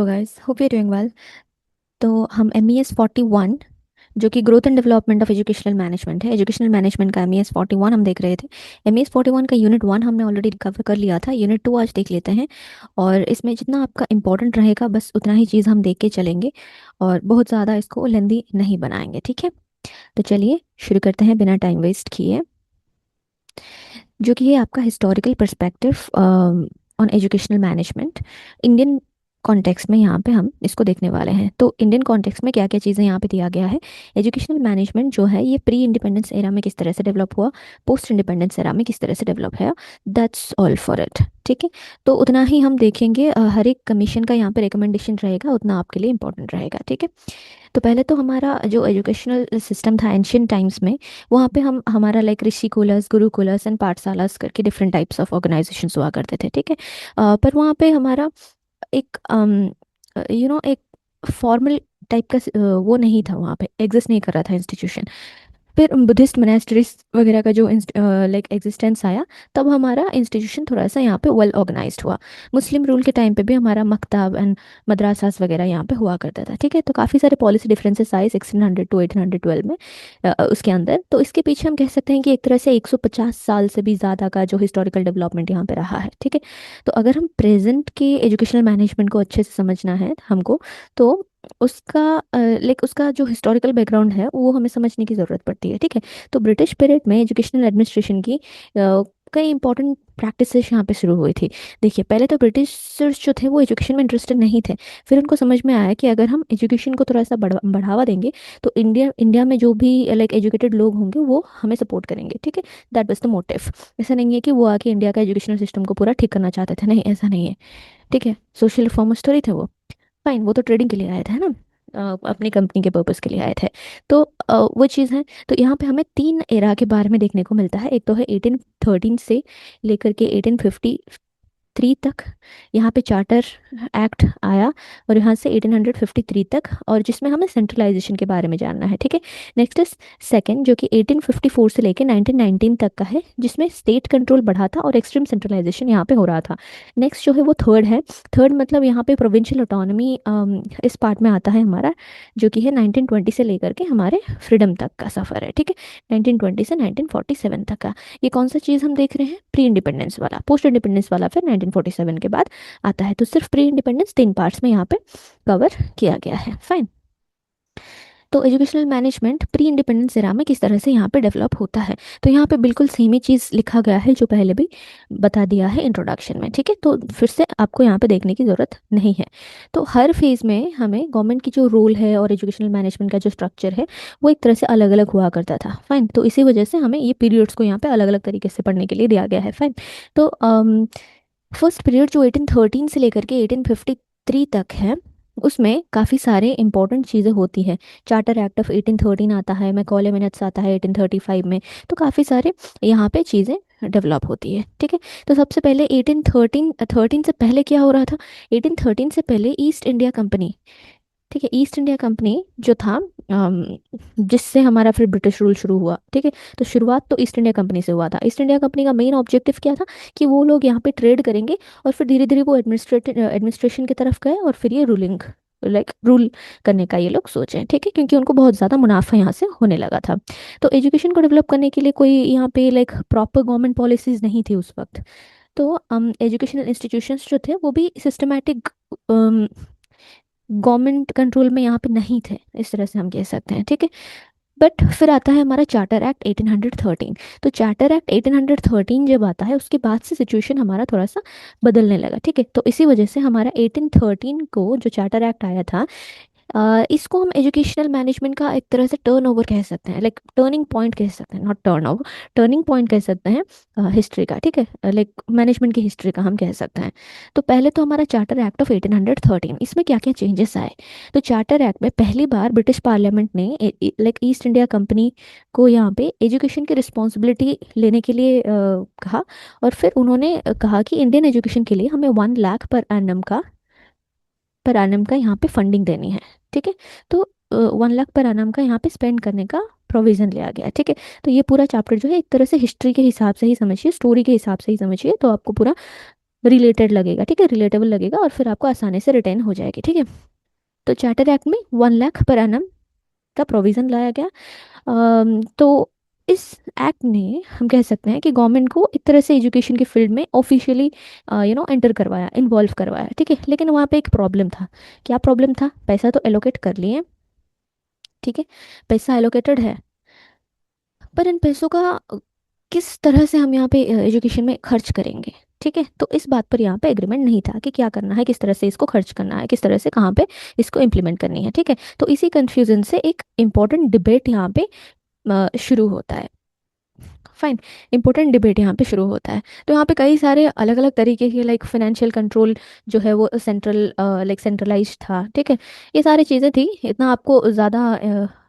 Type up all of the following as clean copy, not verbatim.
तो guys hope you doing well. तो हम MES 41 जो कि growth and development of educational management है, एजुकेशनल मैनेजमेंट का MES 41 हम देख रहे थे। MES 41 का यूनिट 1 हमने ऑलरेडी कवर कर लिया था, यूनिट 2 आज देख लेते हैं। और इसमें जितना आपका इंपॉर्टेंट रहेगा बस उतना ही चीज़ हम देख के चलेंगे और बहुत ज़्यादा इसको लेंदी नहीं बनाएंगे, ठीक है। तो चलिए शुरू करते हैं बिना टाइम वेस्ट किए। जो कि है आपका historical perspective on educational management Indian context में। यहाँ पे हम इसको देखने वाले हैं। तो इंडियन कॉन्टेक्स्ट में क्या क्या चीज़ें यहाँ पे दिया गया है। एजुकेशनल मैनेजमेंट जो है ये प्री इंडिपेंडेंस एरा में किस तरह से डेवलप हुआ, पोस्ट इंडिपेंडेंस एरा में किस तरह से डेवलप है। दैट्स ऑल फॉर इट, ठीक है। तो उतना ही हम देखेंगे, हर एक कमीशन का यहाँ पे रिकमेंडेशन रहेगा उतना आपके लिए इंपॉर्टेंट रहेगा, ठीक है। तो पहले तो हमारा जो एजुकेशनल सिस्टम था एंशियंट टाइम्स में, वहाँ पे हम हमारा लाइक ऋषिकुलस, गुरुकुलस एंड पाठशालास करके डिफरेंट टाइप्स ऑफ ऑर्गेनाइजेशंस हुआ करते थे, ठीक है। पर वहाँ पे हमारा एक एक फॉर्मल टाइप का वो नहीं था, वहाँ पे एग्जिस्ट नहीं कर रहा था इंस्टीट्यूशन। फिर बुद्धिस्ट मोनेस्ट्रीज वगैरह का जो लाइक एग्जिस्टेंस आया, तब हमारा इंस्टीट्यूशन थोड़ा सा यहाँ पे वेल ऑर्गेनाइज्ड हुआ। मुस्लिम रूल के टाइम पे भी हमारा मकतब एंड मदरसास वगैरह यहाँ पे हुआ करता था, ठीक है। तो काफ़ी सारे पॉलिसी डिफरेंसेस आए 1600 टू 1812 में उसके अंदर। तो इसके पीछे हम कह सकते हैं कि एक तरह से 150 साल से भी ज़्यादा का जो हिस्टोरिकल डेवलपमेंट यहाँ पे रहा है, ठीक है। तो अगर हम प्रेजेंट के एजुकेशनल मैनेजमेंट को अच्छे से समझना है हमको, तो उसका लाइक उसका जो हिस्टोरिकल बैकग्राउंड है वो हमें समझने की ज़रूरत पड़ती है, ठीक है। तो ब्रिटिश पीरियड में एजुकेशनल एडमिनिस्ट्रेशन की कई इंपॉर्टेंट प्रैक्टिसेस यहाँ पे शुरू हुई थी। देखिए, पहले तो ब्रिटिशर्स जो थे वो एजुकेशन में इंटरेस्टेड नहीं थे। फिर उनको समझ में आया कि अगर हम एजुकेशन को थोड़ा सा बढ़ावा देंगे तो इंडिया इंडिया में जो भी लाइक एजुकेटेड लोग होंगे वो हमें सपोर्ट करेंगे, ठीक है। That was the motive. ऐसा नहीं है कि वो आके इंडिया का एजुकेशनल सिस्टम को पूरा ठीक करना चाहते थे, नहीं, ऐसा नहीं है, ठीक है। सोशल रिफॉर्मर्स थोड़ी थे वो। फाइन, वो तो ट्रेडिंग के लिए आए थे, है ना। अपनी कंपनी के पर्पस के लिए आए थे। तो वो चीज़ है। तो यहाँ पे हमें तीन एरा के बारे में देखने को मिलता है। एक तो है 1813 से लेकर के 1853 तक, यहाँ पे चार्टर एक्ट आया। और यहाँ से 1853 तक, और जिसमें हमें सेंट्रलाइजेशन के बारे में जानना है, ठीक है। नेक्स्ट इज सेकंड, जो कि 1854 से लेकर 1919 तक का है, जिसमें स्टेट कंट्रोल बढ़ा था और एक्सट्रीम सेंट्रलाइजेशन यहाँ पे हो रहा था। नेक्स्ट जो है वो थर्ड है। थर्ड मतलब यहाँ पे प्रोविंशियल ऑटोनॉमी इस पार्ट में आता है हमारा, जो कि है 1920 से लेकर के हमारे फ्रीडम तक का सफ़र है, ठीक है। 1920 से 1947 तक का। ये कौन सा चीज़ हम देख रहे हैं? प्री इंडिपेंडेंस वाला। पोस्ट इंडिपेंडेंस वाला फिर 1947 के बाद आता है। तो सिर्फ प्री इंडिपेंडेंस तीन पार्ट्स में यहाँ पे कवर किया गया है। फाइन। तो educational management pre independence era में किस तरह से यहाँ पे डेवलप होता है, तो यहाँ पे बिल्कुल सेम ही चीज़ लिखा गया है जो पहले भी बता दिया है इंट्रोडक्शन में, ठीक है। तो फिर से आपको यहाँ पे देखने की ज़रूरत नहीं है। तो हर फेज़ में हमें गवर्नमेंट की जो रोल है और एजुकेशनल मैनेजमेंट का जो स्ट्रक्चर है वो एक तरह से अलग अलग हुआ करता था। फाइन। तो इसी वजह से हमें ये पीरियड्स को यहाँ पे अलग अलग तरीके से पढ़ने के लिए दिया गया है। फाइन। तो फर्स्ट पीरियड जो 1813 से लेकर के 1853 तक है, उसमें काफ़ी सारे इंपॉर्टेंट चीज़ें होती हैं। चार्टर एक्ट ऑफ 1813 आता है, मैकॉले मिनट्स आता है 1835 में। तो काफ़ी सारे यहाँ पे चीज़ें डेवलप होती है, ठीक है। तो सबसे पहले 1813 से पहले क्या हो रहा था? 1813 से पहले ईस्ट इंडिया कंपनी, ठीक है, ईस्ट इंडिया कंपनी जो था, जिससे हमारा फिर ब्रिटिश रूल शुरू हुआ, ठीक है। तो शुरुआत तो ईस्ट इंडिया कंपनी से हुआ था। ईस्ट इंडिया कंपनी का मेन ऑब्जेक्टिव क्या था? कि वो लोग यहाँ पे ट्रेड करेंगे और फिर धीरे धीरे वो एडमिनिस्ट्रेशन की तरफ गए और फिर ये रूलिंग लाइक रूल करने का ये लोग सोचे, ठीक है, क्योंकि उनको बहुत ज़्यादा मुनाफा यहाँ से होने लगा था। तो एजुकेशन को डेवलप करने के लिए कोई यहाँ पे लाइक प्रॉपर गवर्नमेंट पॉलिसीज़ नहीं थी उस वक्त। तो एजुकेशनल इंस्टीट्यूशंस जो थे वो भी सिस्टमैटिक गवर्नमेंट कंट्रोल में यहाँ पे नहीं थे, इस तरह से हम कह सकते हैं, ठीक है। बट फिर आता है हमारा चार्टर एक्ट 1813। तो चार्टर एक्ट 1813 जब आता है उसके बाद से सिचुएशन हमारा थोड़ा सा बदलने लगा, ठीक है। तो इसी वजह से हमारा 1813 को जो चार्टर एक्ट आया था, इसको हम एजुकेशनल मैनेजमेंट का एक तरह से टर्न ओवर कह सकते हैं, लाइक टर्निंग पॉइंट कह सकते हैं, not turn over, turning point कह सकते हैं हिस्ट्री का, ठीक है। लाइक मैनेजमेंट की हिस्ट्री का हम कह सकते हैं। तो पहले तो हमारा चार्टर एक्ट ऑफ 1813, इसमें क्या क्या चेंजेस आए। तो चार्टर एक्ट में पहली बार ब्रिटिश पार्लियामेंट ने लाइक ईस्ट इंडिया कंपनी को यहाँ पे एजुकेशन की रिस्पॉन्सिबिलिटी लेने के लिए कहा। और फिर उन्होंने कहा कि इंडियन एजुकेशन के लिए हमें 1 लाख पर एनम का यहाँ पे फंडिंग देनी है, ठीक है। तो 1 लाख पर एनम का यहाँ पे स्पेंड करने का प्रोविज़न लिया गया, ठीक है। तो ये पूरा चैप्टर जो है एक तरह से हिस्ट्री के हिसाब से ही समझिए, स्टोरी के हिसाब से ही समझिए, तो आपको पूरा रिलेटेड लगेगा, ठीक है, रिलेटेबल लगेगा, और फिर आपको आसानी से रिटेन हो जाएगी, ठीक है। तो चार्टर एक्ट में 1 लाख पर एनम का प्रोविज़न लाया गया। तो इस एक्ट ने, हम कह सकते हैं कि गवर्नमेंट को एक तरह से एजुकेशन के फील्ड में ऑफिशियली एंटर करवाया, इन्वॉल्व करवाया, ठीक है। लेकिन वहाँ पे एक प्रॉब्लम था। क्या प्रॉब्लम था? पैसा तो एलोकेट कर लिए, ठीक है, पैसा एलोकेटेड है, पर इन पैसों का किस तरह से हम यहाँ पे एजुकेशन में खर्च करेंगे, ठीक है। तो इस बात पर यहाँ पे एग्रीमेंट नहीं था कि क्या करना है, किस तरह से इसको खर्च करना है, किस तरह से कहाँ पे इसको इम्प्लीमेंट करनी है, ठीक है। तो इसी कंफ्यूजन से एक इम्पोर्टेंट डिबेट यहाँ पे शुरू होता है। फाइन, इंपॉर्टेंट डिबेट यहाँ पे शुरू होता है। तो यहाँ पे कई सारे अलग अलग तरीके के, लाइक फाइनेंशियल कंट्रोल जो है वो सेंट्रल, लाइक सेंट्रलाइज्ड था, ठीक है। ये सारी चीज़ें थी, इतना आपको ज़्यादा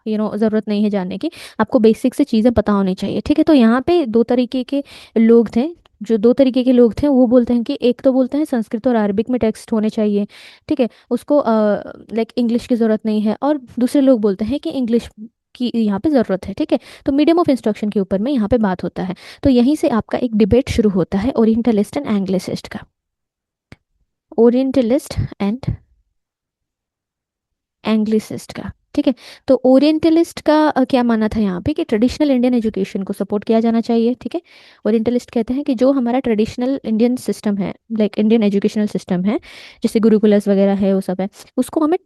ज़रूरत नहीं है जानने की। आपको बेसिक से चीज़ें पता होनी चाहिए, ठीक है। तो यहाँ पे दो तरीके के लोग थे। जो दो तरीके के लोग थे वो बोलते हैं कि एक तो बोलते हैं संस्कृत और अरबिक में टेक्स्ट होने चाहिए, ठीक है, उसको लाइक इंग्लिश की ज़रूरत नहीं है, और दूसरे लोग बोलते हैं कि इंग्लिश की यहाँ पे ज़रूरत है, ठीक है। तो मीडियम ऑफ इंस्ट्रक्शन के ऊपर में यहाँ पे बात होता है। तो यहीं से आपका एक डिबेट शुरू होता है ओरिएंटलिस्ट एंड एंग्लिसिस्ट का। ओरिएंटलिस्ट एंड एंग्लिसिस्ट का, ठीक है। तो ओरिएंटलिस्ट का क्या मानना था यहाँ पे कि ट्रेडिशनल इंडियन एजुकेशन को सपोर्ट किया जाना चाहिए, ठीक है। ओरिएंटलिस्ट कहते हैं कि जो हमारा ट्रेडिशनल इंडियन सिस्टम है, लाइक इंडियन एजुकेशनल सिस्टम है, जैसे गुरुकुलस वगैरह है, वो सब है, उसको हमें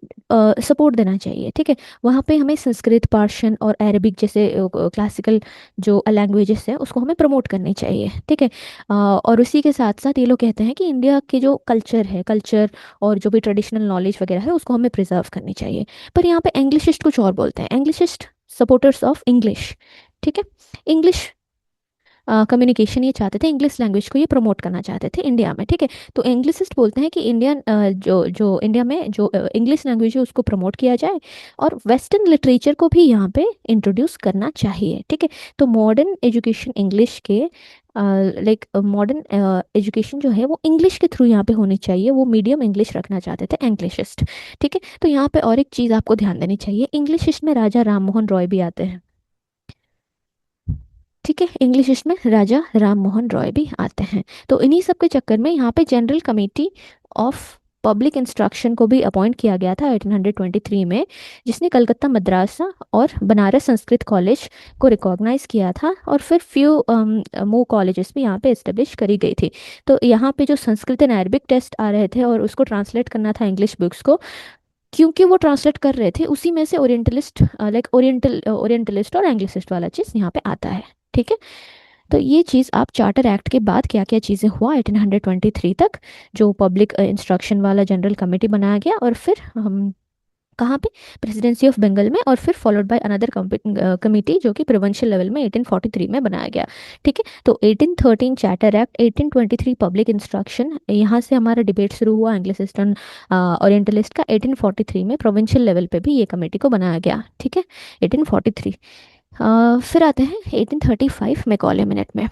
सपोर्ट देना चाहिए, ठीक है। वहाँ पे हमें संस्कृत, पार्शियन और अरबिक जैसे क्लासिकल जो लैंग्वेजेस है उसको हमें प्रमोट करनी चाहिए, ठीक है। और उसी के साथ साथ ये लोग कहते हैं कि इंडिया के जो कल्चर है, कल्चर और जो भी ट्रेडिशनल नॉलेज वगैरह है उसको हमें प्रिजर्व करनी चाहिए। पर यहाँ पे इंग्लिशिस्ट कुछ और बोलते हैं, इंग्लिशिस्ट सपोर्टर्स ऑफ इंग्लिश, ठीक है। इंग्लिश कम्युनिकेशन ये चाहते थे, इंग्लिश लैंग्वेज को ये प्रमोट करना चाहते थे इंडिया में, ठीक है। तो इंग्लिसिस्ट बोलते हैं कि इंडियन जो जो इंडिया में जो इंग्लिश लैंग्वेज है उसको प्रमोट किया जाए, और वेस्टर्न लिटरेचर को भी यहाँ पे इंट्रोड्यूस करना चाहिए, ठीक है। तो मॉडर्न एजुकेशन इंग्लिश के, लाइक मॉडर्न एजुकेशन जो है वो इंग्लिश के थ्रू यहाँ पे होनी चाहिए, वो मीडियम इंग्लिश रखना चाहते थे इंग्लिशिस्ट, ठीक है। तो यहाँ पे और एक चीज़ आपको ध्यान देनी चाहिए, इंग्लिशिस्ट में राजा राम मोहन रॉय भी आते हैं, ठीक है। इंग्लिश इसमें राजा राम मोहन रॉय भी आते हैं। तो इन्हीं सब के चक्कर में यहाँ पे general committee of public instruction को भी अपॉइंट किया गया था 1823 में, जिसने कलकत्ता मद्रासा और बनारस संस्कृत कॉलेज को रिकॉग्नाइज किया था, और फिर फ्यू मो कॉलेजेस भी यहाँ पे इस्टेब्लिश करी गई थी। तो यहाँ पे जो संस्कृत एंड अरबिक टेस्ट आ रहे थे और उसको ट्रांसलेट करना था इंग्लिश बुक्स को, क्योंकि वो ट्रांसलेट कर रहे थे, उसी में से ओरिएंटलिस्ट, लाइक ओरिएंटलिस्ट और एंग्लिसिस्ट वाला चीज़ यहाँ पे आता है, ठीक है। तो ये चीज़ आप चार्टर एक्ट के बाद क्या क्या चीज़ें हुआ 1823 तक, जो पब्लिक इंस्ट्रक्शन वाला जनरल कमेटी बनाया गया, और फिर हम कहाँ पे, प्रेसिडेंसी ऑफ बंगाल में, और फिर फॉलोड बाय अनदर कमेटी जो कि प्रोविंशियल लेवल में 1843 में बनाया गया, ठीक है। तो 1813 चार्टर एक्ट, 1823 पब्लिक इंस्ट्रक्शन, यहाँ से हमारा डिबेट शुरू हुआ एंग्लिसिस्ट एंड ओरिएंटलिस्ट का। 1843 में प्रोविंशियल लेवल पे भी ये कमेटी को बनाया गया, ठीक है, 1843। फिर आते हैं 1835 मैकॉले मिनट में,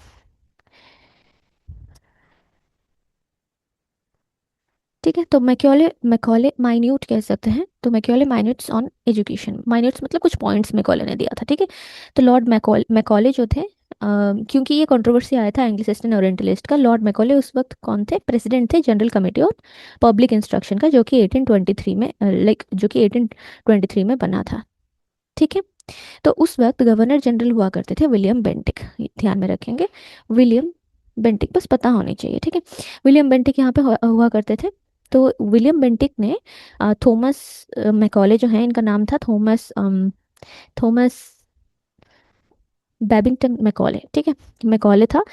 ठीक है। तो मैकॉले मैकॉले माइन्यूट कह सकते हैं, तो मैकॉले माइन्यूट्स ऑन एजुकेशन, माइन्यूट्स मतलब कुछ पॉइंट्स मैकॉले ने दिया था, ठीक है। तो लॉर्ड मैकॉले जो थे, क्योंकि ये कंट्रोवर्सी आया था एंग्लिसिस्ट एंड ओरिएंटलिस्ट का, लॉर्ड मैकॉले उस वक्त कौन थे, प्रेसिडेंट थे general committee of public instruction का, जो कि 1823 में, लाइक जो कि 1823 में बना था, ठीक है। तो उस वक्त गवर्नर जनरल हुआ करते थे विलियम बेंटिक, ध्यान में रखेंगे, विलियम बेंटिक, बस पता होनी चाहिए, ठीक है। विलियम बेंटिक यहाँ पे हुआ करते थे। तो विलियम बेंटिक ने थॉमस मैकॉले जो है, इनका नाम था थॉमस थॉमस बेबिंगटन मैकॉले, ठीक है, मैकॉले था।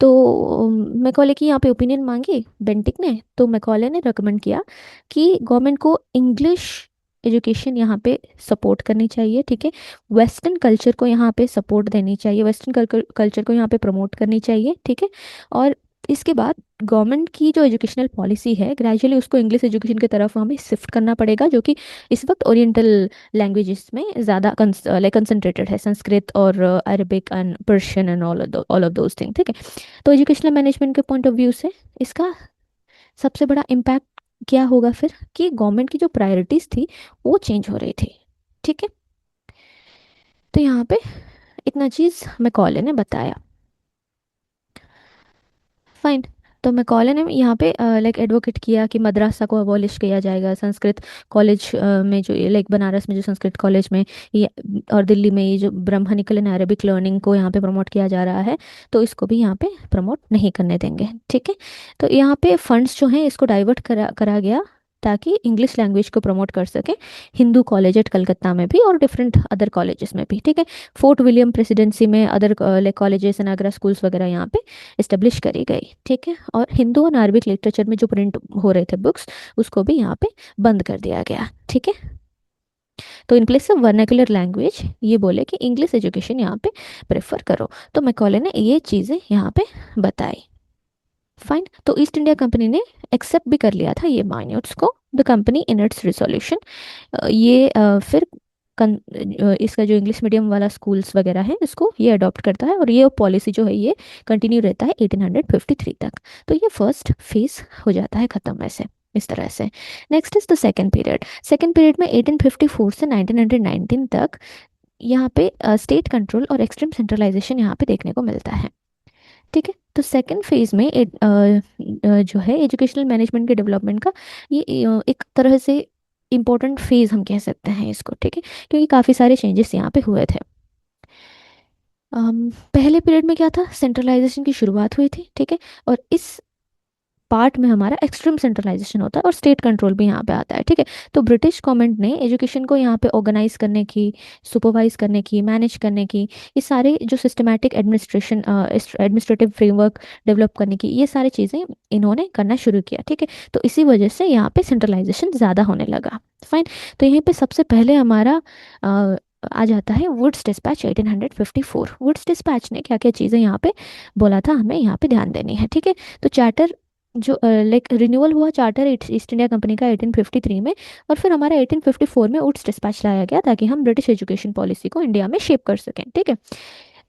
तो मैकॉले की यहाँ पे ओपिनियन मांगी बेंटिक ने, तो मैकॉले ने रिकमेंड किया कि गवर्नमेंट को इंग्लिश एजुकेशन यहाँ पे सपोर्ट करनी चाहिए, ठीक है। वेस्टर्न कल्चर को यहाँ पे सपोर्ट देनी चाहिए, वेस्टर्न कल्चर को यहाँ पे प्रमोट करनी चाहिए, ठीक है। और इसके बाद गवर्नमेंट की जो एजुकेशनल पॉलिसी है, ग्रेजुअली उसको इंग्लिश एजुकेशन की तरफ हमें शिफ्ट करना पड़ेगा, जो कि इस वक्त ओरिएंटल लैंग्वेजेस में ज़्यादा लाइक कंसंट्रेटेड है, संस्कृत और Arabic and Persian and all of those thing, ठीक है। तो एजुकेशनल मैनेजमेंट के पॉइंट ऑफ व्यू से इसका सबसे बड़ा इम्पैक्ट क्या होगा फिर, कि गवर्नमेंट की जो प्रायोरिटीज थी वो चेंज हो रही थी, ठीक है। तो यहाँ पे इतना चीज़ मैकॉले ने बताया, फाइन। तो मैकॉले ने यहाँ पे लाइक एडवोकेट किया कि मद्रासा को अबॉलिश किया जाएगा, संस्कृत कॉलेज में जो लाइक बनारस में जो संस्कृत कॉलेज में ये और दिल्ली में ये जो ब्रह्मनिकल एंड अरेबिक लर्निंग को यहाँ पे प्रमोट किया जा रहा है, तो इसको भी यहाँ पे प्रमोट नहीं करने देंगे। ठीक है, तो यहाँ पे फंड्स जो हैं इसको डाइवर्ट करा करा गया ताकि इंग्लिश लैंग्वेज को प्रमोट कर सके हिंदू कॉलेज एट कलकत्ता में भी और डिफरेंट अदर कॉलेजेस में भी। ठीक है, फोर्ट विलियम प्रेसिडेंसी में other colleges and Agra schools वगैरह यहाँ पे इस्टेब्लिश करी गई। ठीक है, और हिंदू और अरबिक लिटरेचर में जो प्रिंट हो रहे थे बुक्स उसको भी यहाँ पे बंद कर दिया गया। ठीक है, तो in place of vernacular language ये बोले कि इंग्लिश एजुकेशन यहाँ पे प्रेफर करो। तो मैकॉले ने ये चीज़ें यहाँ पे बताई। फाइन, तो ईस्ट इंडिया कंपनी ने एक्सेप्ट भी कर लिया था ये माइन्यूट्स को। The company in its resolution ये फिर इसका जो इंग्लिश मीडियम वाला स्कूल्स वगैरह है इसको ये अडॉप्ट करता है और ये पॉलिसी जो है ये कंटिन्यू रहता है 1853 तक। तो ये फर्स्ट फेज हो जाता है ख़त्म ऐसे इस तरह से। Next is the second period. Second period में 1854 से 1919 तक यहाँ पे स्टेट कंट्रोल और एक्सट्रीम सेंट्रलाइजेशन यहाँ पे देखने को मिलता है। ठीक है, तो सेकेंड फेज में जो है एजुकेशनल मैनेजमेंट के डेवलपमेंट का ये एक तरह से इम्पोर्टेंट फेज हम कह सकते हैं इसको। ठीक है, क्योंकि काफ़ी सारे चेंजेस यहाँ पे हुए थे। पहले पीरियड में क्या था, सेंट्रलाइजेशन की शुरुआत हुई थी। ठीक है, और इस पार्ट में हमारा एक्सट्रीम सेंट्रलाइजेशन होता है और स्टेट कंट्रोल भी यहाँ पे आता है। ठीक है, तो ब्रिटिश गवर्नमेंट ने एजुकेशन को यहाँ पे ऑर्गेनाइज करने की, सुपरवाइज करने की, मैनेज करने की, ये सारे जो सिस्टमैटिक एडमिनिस्ट्रेटिव फ्रेमवर्क डेवलप करने की, ये सारी चीज़ें इन्होंने करना शुरू किया। ठीक है, तो इसी वजह से यहाँ पे सेंट्रलाइजेशन ज़्यादा होने लगा। फाइन, तो यहाँ पे सबसे पहले हमारा आ जाता है वुड्स डिस्पैच 1854। वुड्स डिस्पैच ने क्या क्या चीज़ें यहाँ पे बोला था हमें यहाँ पे ध्यान देनी है। ठीक है, तो चार्टर जो लाइक रिन्यूअल हुआ चार्टर ईस्ट इंडिया कंपनी का 1853 में, और फिर हमारा 1854 में वुड्स डिस्पैच लाया गया ताकि हम ब्रिटिश एजुकेशन पॉलिसी को इंडिया में शेप कर सकें। ठीक है,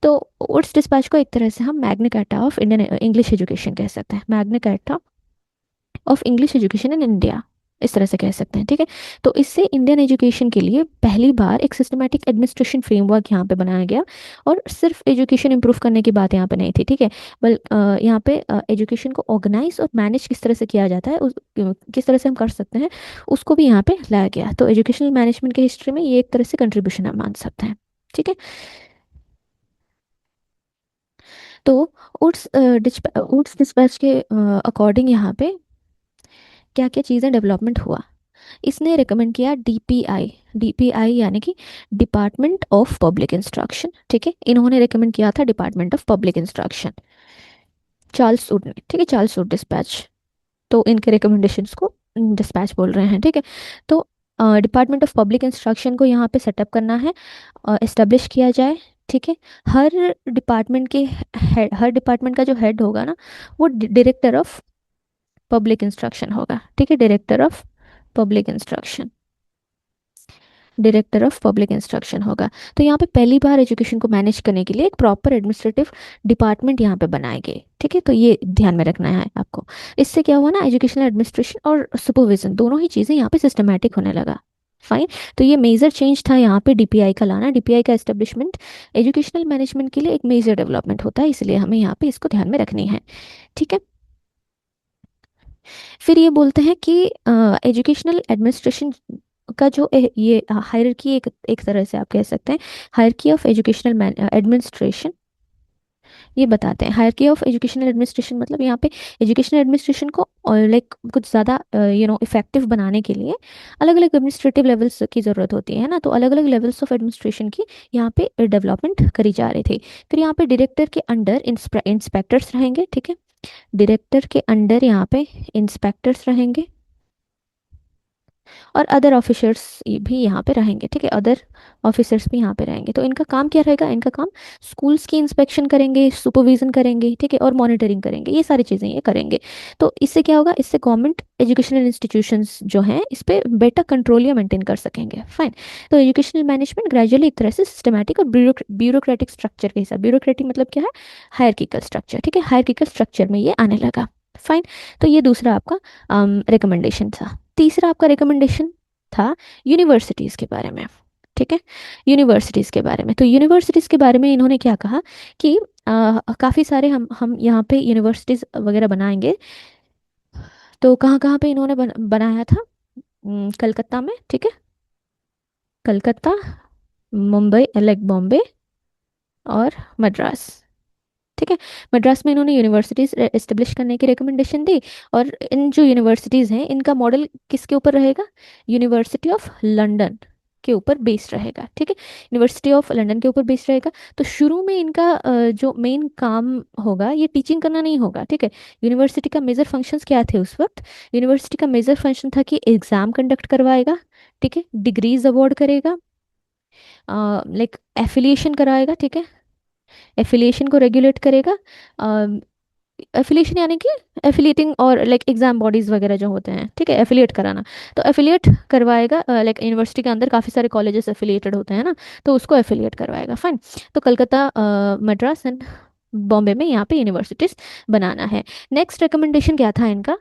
तो वुड्स डिस्पैच को एक तरह से हम Magna carta of Indian English education कह सकते हैं, Magna carta of English education in India इस तरह से कह सकते हैं। ठीक है, तो इससे इंडियन एजुकेशन के लिए पहली बार एक सिस्टमैटिक एडमिनिस्ट्रेशन फ्रेमवर्क यहाँ पे बनाया गया। और सिर्फ एजुकेशन इंप्रूव करने की बात यहाँ पे नहीं थी। ठीक है, बल यहाँ पे एजुकेशन को ऑर्गेनाइज और मैनेज किस तरह से किया जाता है, किस तरह से हम कर सकते हैं, उसको भी यहाँ पे लाया गया। तो एजुकेशनल मैनेजमेंट की हिस्ट्री में ये एक तरह से कंट्रीब्यूशन हम मान सकते हैं। ठीक है, तो वुड्स डिस्पैच के अकॉर्डिंग यहाँ पे क्या क्या चीज़ें डेवलपमेंट हुआ। इसने रिकमेंड किया डीपीआई। डीपीआई यानी कि डिपार्टमेंट ऑफ पब्लिक इंस्ट्रक्शन। ठीक है, इन्होंने रिकमेंड किया था department of public instruction, Charles suit ने। ठीक है, चार्ल्स सूट डिस्पैच, तो इनके रिकमेंडेशंस को डिस्पैच बोल रहे हैं। ठीक है, तो डिपार्टमेंट ऑफ पब्लिक इंस्ट्रक्शन को यहाँ पे सेटअप करना है, इस्टेब्लिश किया जाए। ठीक है, हर डिपार्टमेंट के हर डिपार्टमेंट का जो हेड होगा ना वो डायरेक्टर ऑफ पब्लिक इंस्ट्रक्शन होगा। ठीक है, director of public instruction, director of public instruction होगा। तो यहाँ पे पहली बार एजुकेशन को मैनेज करने के लिए एक प्रॉपर एडमिनिस्ट्रेटिव डिपार्टमेंट यहाँ पे बनाए गए। ठीक है, तो ये ध्यान में रखना है आपको। इससे क्या हुआ ना, एजुकेशनल एडमिनिस्ट्रेशन और सुपरविजन दोनों ही चीज़ें यहाँ पे सिस्टमैटिक होने लगा। फाइन, तो ये मेजर चेंज था यहाँ पे डीपीआई का लाना। डीपीआई का एस्टेब्लिशमेंट एजुकेशनल मैनेजमेंट के लिए एक मेजर डेवलपमेंट होता है, इसलिए हमें यहाँ पे इसको ध्यान में रखनी है। ठीक है, फिर ये बोलते हैं कि एजुकेशनल एडमिनिस्ट्रेशन का जो ये हायरार्की एक तरह से आप कह सकते हैं हायरार्की ऑफ एजुकेशनल एडमिनिस्ट्रेशन, ये बताते हैं। हायरार्की ऑफ एजुकेशनल एडमिनिस्ट्रेशन मतलब यहाँ पे एजुकेशनल एडमिनिस्ट्रेशन को लाइक कुछ ज़्यादा इफेक्टिव बनाने के लिए अलग अलग एडमिनिस्ट्रेटिव लेवल्स की ज़रूरत होती है ना, तो अलग अलग लेवल्स ऑफ एडमिनिस्ट्रेशन की यहाँ पे डेवलपमेंट करी जा रही थी। फिर यहाँ पे डायरेक्टर के अंडर इंस्पेक्टर्स रहेंगे। ठीक है, डायरेक्टर के अंडर यहाँ पे इंस्पेक्टर्स रहेंगे और अदर ऑफिसर्स भी यहाँ पे रहेंगे। ठीक है, अदर ऑफिसर्स भी यहाँ पे रहेंगे। तो इनका काम क्या रहेगा, इनका काम स्कूल्स की इंस्पेक्शन करेंगे, सुपरविजन करेंगे। ठीक है, और मॉनिटरिंग करेंगे, ये सारी चीज़ें ये करेंगे। तो इससे क्या होगा, इससे गवर्नमेंट एजुकेशनल इंस्टीट्यूशंस जो हैं इस पर बेटर कंट्रोल या मेंटेन कर सकेंगे। फाइन, तो एजुकेशनल मैनेजमेंट ग्रेजुअली एक तरह से सिस्टमैटिक और ब्यूरोक्रेटिक स्ट्रक्चर के हिसाब, ब्यूरोक्रेटिक मतलब क्या है, हायरार्किकल स्ट्रक्चर। ठीक है, हायरार्किकल स्ट्रक्चर में ये आने लगा। फाइन, तो ये दूसरा आपका रिकमेंडेशन था। तीसरा आपका रिकमेंडेशन था यूनिवर्सिटीज़ के बारे में। ठीक है। यूनिवर्सिटीज़ के बारे में, तो यूनिवर्सिटीज़ के बारे में इन्होंने क्या कहा कि काफ़ी सारे हम यहाँ पे यूनिवर्सिटीज़ वगैरह बनाएंगे। तो कहाँ कहाँ पे इन्होंने बनाया था? कलकत्ता में, ठीक है, कलकत्ता, मुंबई लाइक बॉम्बे, और मद्रास, ठीक है। मद्रास में इन्होंने यूनिवर्सिटीज एस्टेब्लिश करने की रिकमेंडेशन दी। और इन जो यूनिवर्सिटीज़ हैं इनका मॉडल किसके ऊपर रहेगा? यूनिवर्सिटी ऑफ लंदन के ऊपर बेस्ड रहेगा, ठीक है। यूनिवर्सिटी ऑफ लंदन के ऊपर बेस्ड रहेगा। तो शुरू में इनका जो मेन काम होगा ये टीचिंग करना नहीं होगा, ठीक है। यूनिवर्सिटी का मेजर फंक्शंस क्या थे उस वक्त? यूनिवर्सिटी का मेजर फंक्शन था कि एग्जाम कंडक्ट करवाएगा, ठीक है, डिग्रीज अवार्ड करेगा, लाइक एफिलिएशन कराएगा, ठीक है, एफिलिएशन को रेगुलेट करेगा। एफिलिएशन यानी कि एफिलिएटिंग और लाइक एग्जाम बॉडीज वगैरह जो होते हैं, ठीक है, एफिलिएट कराना। तो एफिलिएट करवाएगा, लाइक यूनिवर्सिटी के अंदर काफ़ी सारे कॉलेजेस एफिलिएटेड होते हैं ना, तो उसको एफिलिएट करवाएगा, फाइन। तो कलकत्ता, मद्रास एंड बॉम्बे में यहाँ पे यूनिवर्सिटीज बनाना है। नेक्स्ट रिकमेंडेशन क्या था इनका?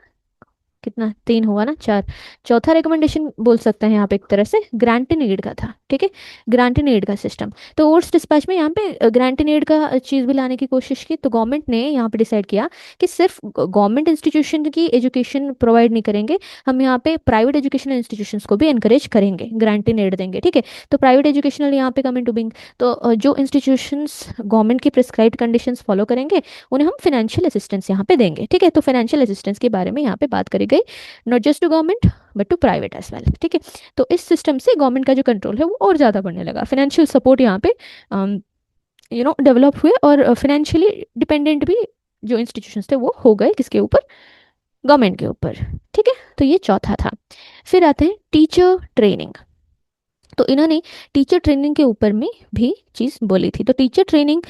कितना, तीन हुआ ना, चार। चौथा रिकमेंडेशन बोल सकते हैं यहाँ पे एक तरह से ग्रांट इन एड का था, ठीक है, ग्रांट इन एड का सिस्टम। तो ओट्स डिस्पैच में यहाँ पे ग्रांट इन एड का चीज़ भी लाने की कोशिश की। तो गवर्नमेंट ने यहाँ पे डिसाइड किया कि सिर्फ गवर्नमेंट इंस्टीट्यूशन की एजुकेशन प्रोवाइड नहीं करेंगे, हम यहाँ पे प्राइवेट एजुकेशनल इंस्टीट्यूशंस को भी एनकरेज करेंगे, ग्रांट इन एड देंगे, ठीक है। तो प्राइवेट एजुकेशनल यहाँ पे कम इन टू बिंग। तो जो इंस्टीट्यूशंस गवर्नमेंट की प्रिस्क्राइब्ड कंडीशंस फॉलो करेंगे उन्हें हम फाइनेंशियल असिस्टेंस यहाँ पे देंगे, ठीक है। तो फाइनेंशियल असिस्टेंस के बारे में यहाँ पे बात करी गई, not just to government but to private as well, ठीक है। तो इस सिस्टम से गवर्नमेंट का जो कंट्रोल है वो और ज़्यादा बढ़ने लगा, फाइनेंशियल सपोर्ट यहाँ पे डेवलप हुए, और फाइनेंशियली डिपेंडेंट भी जो इंस्टीट्यूशंस थे वो हो गए, किसके ऊपर? गवर्नमेंट के ऊपर, ठीक है। तो ये चौथा था। फिर आते हैं टीचर ट्रेनिंग। तो इन्होंने टीचर ट्रेनिंग के ऊपर में भी चीज़ बोली थी। तो टीचर ट्रेनिंग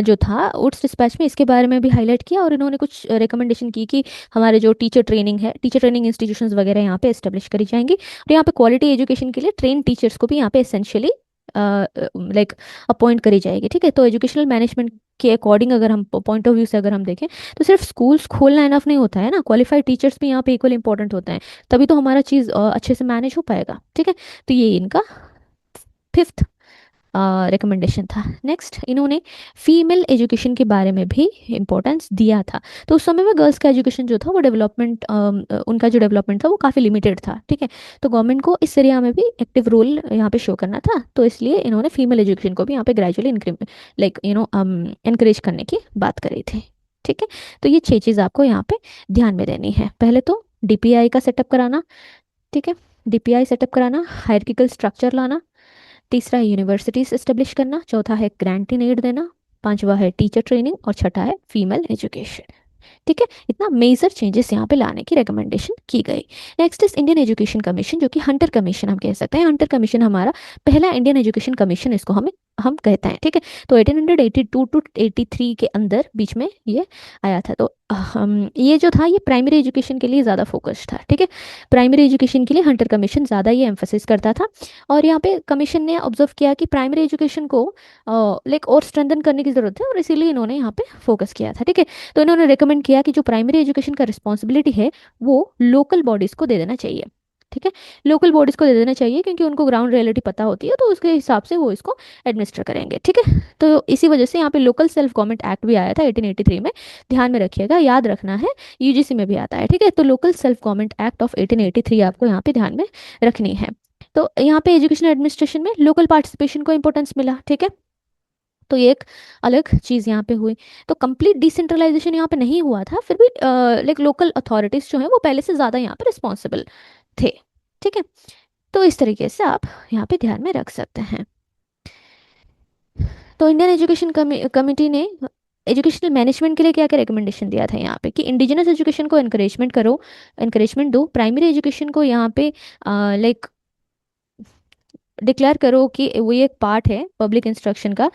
जो था वुड्स डिस्पैच में इसके बारे में भी हाईलाइट किया, और इन्होंने कुछ रिकमेंडेशन की कि हमारे जो टीचर ट्रेनिंग है, टीचर ट्रेनिंग इंस्टीट्यूशंस वगैरह यहाँ पे एस्टेब्लिश करी जाएंगी, और यहाँ पे क्वालिटी एजुकेशन के लिए ट्रेन टीचर्स को भी यहाँ पे एसेंशियली लाइक अपॉइंट करी जाएगी, ठीक है। तो एजुकेशनल मैनेजमेंट के अकॉर्डिंग अगर हम पॉइंट ऑफ व्यू से अगर हम देखें तो सिर्फ स्कूल्स खोलना इनफ नहीं होता है ना, क्वालिफाइड टीचर्स भी यहाँ पे इक्वल इंपॉर्टेंट होते हैं, तभी तो हमारा चीज़ अच्छे से मैनेज हो पाएगा, ठीक है। तो ये इनका फिफ्थ रिकमेंडेशन था। नेक्स्ट इन्होंने फीमेल एजुकेशन के बारे में भी इम्पोर्टेंस दिया था। तो उस समय में गर्ल्स का एजुकेशन जो था वो डेवलपमेंट, उनका जो डेवलपमेंट था वो काफ़ी लिमिटेड था, ठीक है। तो गवर्नमेंट को इस एरिया में भी एक्टिव रोल यहाँ पे शो करना था, तो इसलिए इन्होंने फीमेल एजुकेशन को भी यहाँ पे ग्रेजुअली इंक्रीमेंट लाइक इनक्रेज करने की बात करी थी, ठीक है। तो ये छह चीज़ आपको यहाँ पे ध्यान में देनी है। पहले तो डीपीआई का सेटअप कराना, ठीक है, डीपीआई सेटअप कराना, हायरार्किकल स्ट्रक्चर लाना, तीसरा है यूनिवर्सिटीज एस्टेब्लिश करना, चौथा है ग्रांट इन एड देना, पांचवा है टीचर ट्रेनिंग, और छठा है फीमेल एजुकेशन, ठीक है। इतना मेजर चेंजेस यहाँ पे लाने की रिकमेंडेशन की गई। Next is Indian education commission, जो कि हंटर कमीशन हम कह सकते हैं। हंटर कमीशन हमारा पहला इंडियन एजुकेशन कमीशन इसको हम कहते हैं, ठीक है। तो 1882 टू 83 के अंदर बीच में ये आया था। तो ये जो था ये प्राइमरी एजुकेशन के लिए ज़्यादा फोकस था, ठीक है। प्राइमरी एजुकेशन के लिए हंटर कमीशन ज़्यादा ये एम्फोसिस करता था। और यहाँ पे कमीशन ने ऑब्जर्व किया कि प्राइमरी एजुकेशन को लाइक और स्ट्रेंथन करने की ज़रूरत है, और इसीलिए इन्होंने यहाँ पे फोकस किया था, ठीक है। तो इन्होंने रिकमेंड किया कि जो प्राइमरी एजुकेशन का रिस्पॉन्सिबिलिटी है वो लोकल बॉडीज़ को दे देना चाहिए, ठीक है। लोकल बॉडीज़ को दे देना चाहिए क्योंकि उनको ग्राउंड रियलिटी पता होती है, तो उसके हिसाब से वो इसको एडमिनिस्टर करेंगे, ठीक है। तो इसी वजह से यहाँ पे लोकल सेल्फ गवर्नमेंट एक्ट भी आया था 1883 में, ध्यान में रखिएगा, याद रखना है, यूजीसी में भी आता है, ठीक है। तो local self government act of 1883 आपको यहाँ पे ध्यान में रखनी है। तो यहाँ पे एजुकेशन एडमिनिस्ट्रेशन में लोकल पार्टिसिपेशन को इंपॉर्टेंस मिला, ठीक है। तो ये एक अलग चीज़ यहाँ पे हुई। तो कंप्लीट डिसेंट्रलाइजेशन यहाँ पे नहीं हुआ था, फिर भी लाइक लोकल अथॉरिटीज़ जो है वो पहले से ज़्यादा यहाँ पे रिस्पॉन्सिबल थे, ठीक है। तो इस तरीके से आप यहाँ पे ध्यान में रख सकते हैं। तो इंडियन एजुकेशन कमिटी ने एजुकेशनल मैनेजमेंट के लिए क्या क्या रिकमेंडेशन दिया था यहाँ पे कि इंडिजिनस एजुकेशन को एनकरेजमेंट करो, एनकरेजमेंट दो, प्राइमरी एजुकेशन को यहाँ पे लाइक डिक्लेयर करो कि वो ये एक पार्ट है पब्लिक इंस्ट्रक्शन का।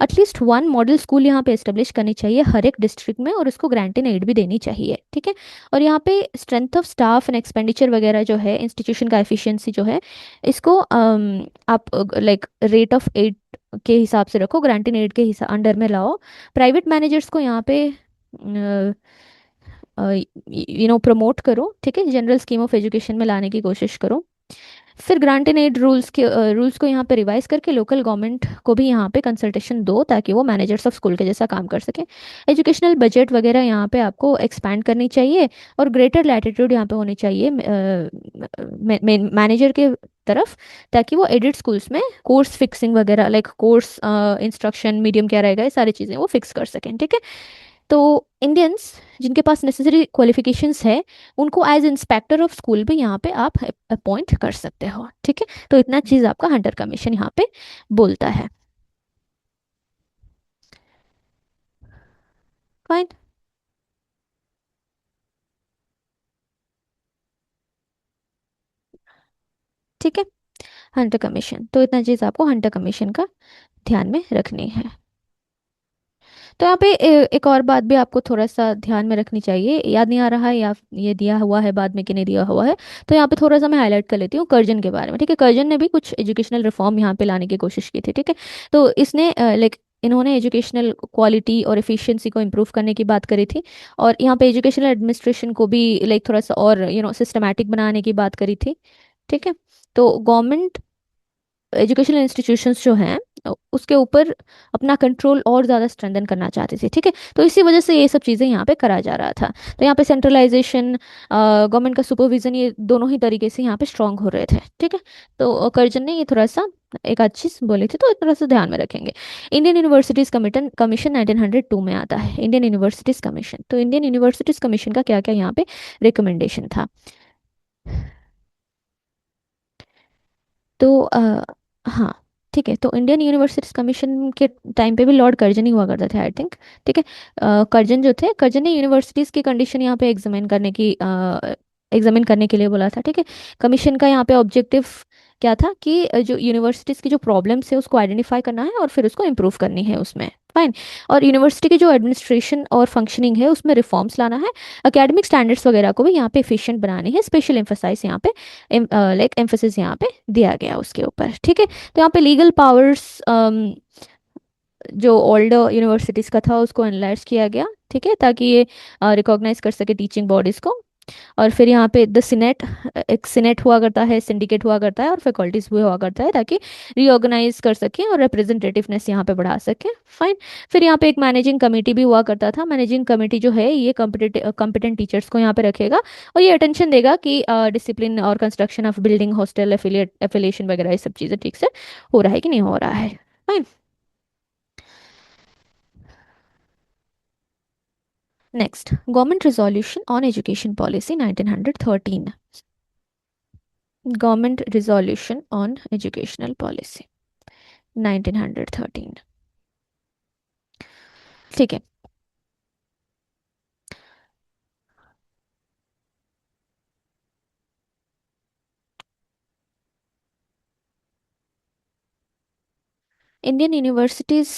एटलीस्ट वन मॉडल स्कूल यहाँ पे एस्टेब्लिश करनी चाहिए हर एक डिस्ट्रिक्ट में, और उसको ग्रांट इन एड भी देनी चाहिए, ठीक है। और यहाँ पे strength of staff and expenditure वगैरह जो है, इंस्टीट्यूशन का एफिशिएंसी जो है, इसको आप लाइक रेट ऑफ एड के हिसाब से रखो, ग्रांट इन एड के हिसाब अंडर में लाओ। प्राइवेट मैनेजर्स को यहाँ पे प्रमोट करो, ठीक है, जनरल स्कीम ऑफ एजुकेशन में लाने की कोशिश करो। फिर ग्रांट एंड एड रूल्स को यहाँ पे रिवाइज करके लोकल गवर्नमेंट को भी यहाँ पे कंसल्टेशन दो, ताकि वो मैनेजर्स ऑफ स्कूल के जैसा काम कर सके। एजुकेशनल बजट वगैरह यहाँ पे आपको एक्सपैंड करनी चाहिए, और ग्रेटर लैटिट्यूड यहाँ पे होनी चाहिए मैनेजर के तरफ, ताकि वो एडेड स्कूल्स में कोर्स फिक्सिंग वगैरह, लाइक कोर्स इंस्ट्रक्शन मीडियम क्या रहेगा, ये सारी चीज़ें वो फिक्स कर सकें। ठीक है। तो इंडियंस जिनके पास नेसेसरी क्वालिफिकेशंस है, उनको एज इंस्पेक्टर ऑफ स्कूल भी यहाँ पे आप अपॉइंट कर सकते हो। ठीक है। तो इतना चीज़ आपका हंटर कमीशन यहाँ पे बोलता है। फाइन। ठीक है। हंटर कमीशन, तो इतना चीज़ आपको हंटर कमीशन का ध्यान में रखनी है। तो यहाँ पे एक और बात भी आपको थोड़ा सा ध्यान में रखनी चाहिए, याद नहीं आ रहा है या ये दिया हुआ है बाद में कि नहीं दिया हुआ है, तो यहाँ पे थोड़ा सा मैं हाईलाइट कर लेती हूँ कर्जन के बारे में। ठीक है। कर्जन ने भी कुछ एजुकेशनल रिफॉर्म यहाँ पे लाने की कोशिश की थी। ठीक है। तो इसने लाइक इन्होंने एजुकेशनल क्वालिटी और एफिशिएंसी को इम्प्रूव करने की बात करी थी, और यहाँ पे एजुकेशनल एडमिनिस्ट्रेशन को भी लाइक थोड़ा सा और सिस्टमैटिक बनाने की बात करी थी। ठीक है। तो गवर्नमेंट एजुकेशनल इंस्टीट्यूशंस जो हैं उसके ऊपर अपना कंट्रोल और ज़्यादा स्ट्रेंथन करना चाहते थे। ठीक है। तो इसी वजह से ये सब चीज़ें यहाँ पे करा जा रहा था। तो यहाँ पे सेंट्रलाइजेशन, गवर्नमेंट का सुपरविजन, ये दोनों ही तरीके से यहाँ पे स्ट्रांग हो रहे थे। ठीक है। तो कर्जन ने ये थोड़ा सा एक अच्छी चीज़ बोली थी, तो थोड़ा सा ध्यान में रखेंगे। इंडियन यूनिवर्सिटीज़ कमीशन कमीशन 1902 में आता है, इंडियन यूनिवर्सिटीज़ कमीशन। तो इंडियन यूनिवर्सिटीज़ कमीशन का क्या क्या यहाँ पे रिकमेंडेशन था। तो हाँ, ठीक है। तो इंडियन यूनिवर्सिटीज कमीशन के टाइम पे भी लॉर्ड कर्जन ही हुआ करते थे, आई थिंक। ठीक है। कर्जन जो थे, कर्जन ने यूनिवर्सिटीज़ की कंडीशन यहाँ पे एग्जामिन करने के लिए बोला था। ठीक है। कमीशन का यहाँ पे ऑब्जेक्टिव क्या था कि जो यूनिवर्सिटीज़ की जो प्रॉब्लम्स है उसको आइडेंटिफाई करना है और फिर उसको इम्प्रूव करनी है उसमें। फाइन। और यूनिवर्सिटी की जो एडमिनिस्ट्रेशन और फंक्शनिंग है उसमें रिफॉर्म्स लाना है। एकेडमिक स्टैंडर्ड्स वगैरह को भी यहाँ पे एफिशिएंट बनानी है, स्पेशल एम्फोसाइज यहाँ पे लाइक एम्फोसिस यहाँ पे दिया गया उसके ऊपर। ठीक है। तो यहाँ पे लीगल पावर्स जो ओल्डर यूनिवर्सिटीज़ का था उसको एनालाइज किया गया। ठीक है। ताकि ये रिकॉग्नाइज कर सके टीचिंग बॉडीज़ को। और फिर यहाँ पे द सिनेट, एक सिनेट हुआ करता है, सिंडिकेट हुआ करता है, और फैकल्टीज भी हुआ करता है, ताकि रीऑर्गेनाइज कर सकें और रिप्रेजेंटेटिवनेस यहाँ पे बढ़ा सकें। फाइन। फिर यहाँ पे एक मैनेजिंग कमेटी भी हुआ करता था। मैनेजिंग कमेटी जो है ये कॉम्पिटेंट टीचर्स को यहाँ पे रखेगा, और ये अटेंशन देगा कि डिसिप्लिन और construction of building, hostel affiliation वगैरह ये सब चीज़ें ठीक से हो रहा है कि नहीं हो रहा है। Fine. Next, government resolution on education policy 1913। Government resolution on educational policy 1913। ठीक है। इंडियन यूनिवर्सिटीज